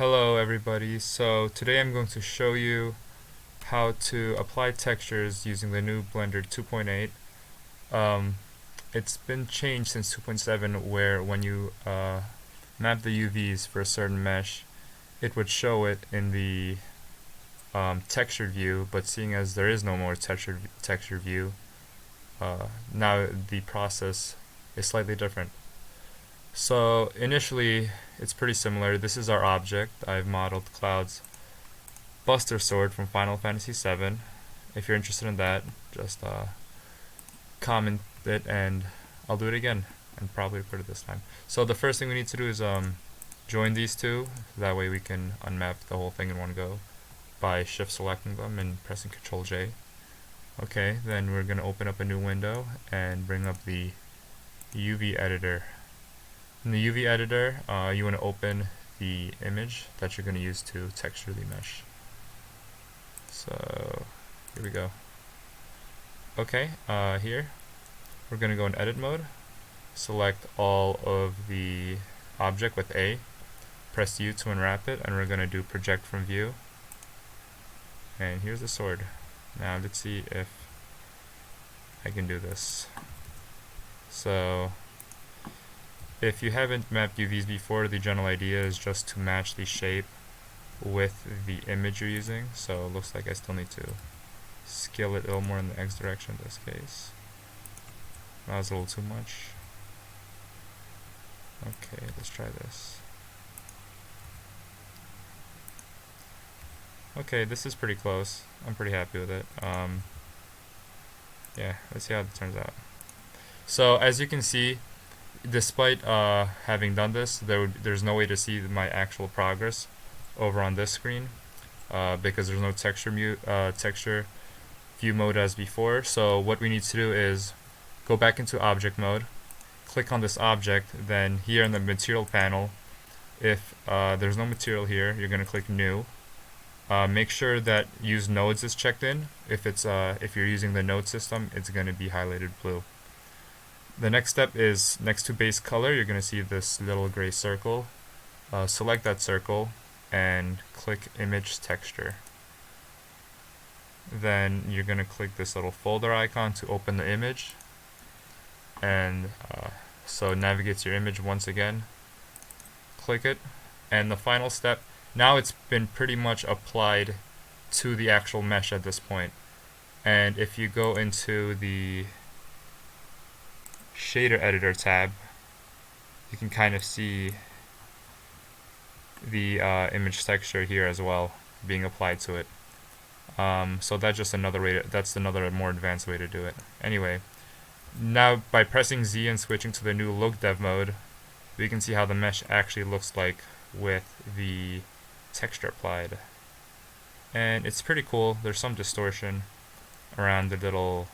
Hello everybody, so today I'm going to show you how to apply textures using the new Blender 2.8. It's been changed since 2.7 where when you map the UVs for a certain mesh, it would show it in the texture view, but seeing as there is no more texture view, now the process is slightly different. So initially, it's pretty similar. This is our object. I've modeled Cloud's Buster Sword from Final Fantasy VII. If you're interested in that, just comment it and I'll do it again and probably put it this time. So the first thing we need to do is join these two. That way we can unmap the whole thing in one go by shift selecting them and pressing Ctrl J. Okay, then we're going to open up a new window and bring up the UV editor. In the UV editor, you want to open the image that you're going to use to texture the mesh. So here we go. Okay, here we're going to go in edit mode, select all of the object with A, press U to unwrap it, and we're going to do project from view. And here's the sword. Now let's see if I can do this. So if you haven't mapped UVs before, the general idea is just to match the shape with the image you're using. So it looks like I still need to scale it a little more in the X direction in this case. That was a little too much. Okay, let's try this. Okay, this is pretty close. I'm pretty happy with it. Yeah, let's see how it turns out. So as you can see, despite having done this, there's no way to see my actual progress over on this screen because there's no texture view mode as before. So what we need to do is go back into object mode, click on this object, then here in the material panel, if there's no material here, you're going to click new. Make sure that use nodes is checked in. If you're using the node system, it's going to be highlighted blue. The next step is next to base color, you're going to see this little gray circle. Select that circle and click image texture. Then you're going to click this little folder icon to open the image. And so navigate to your image once again. Click it. And the final step, now it's been pretty much applied to the actual mesh at this point. And if you go into the shader editor tab, you can kind of see the image texture here as well being applied to it. So that's just another way that's another more advanced way to do it. Anyway, now by pressing Z and switching to the new look dev mode, we can see how the mesh actually looks like with the texture applied. And it's pretty cool. There's some distortion around the little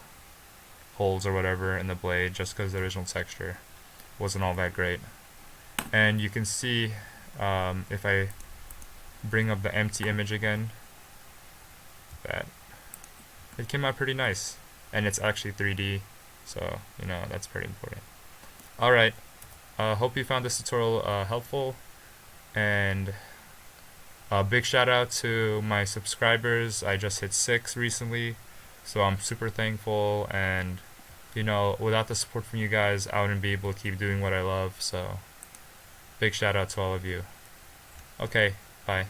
holes or whatever in the blade just because the original texture wasn't all that great. And you can see if I bring up the empty image again, that it came out pretty nice, and it's actually 3D, so you know that's pretty important. Alright, hope you found this tutorial helpful, and a big shout out to my subscribers. I just hit 6 recently, so I'm super thankful, and you know, without the support from you guys, I wouldn't be able to keep doing what I love, so big shout out to all of you. Okay, bye.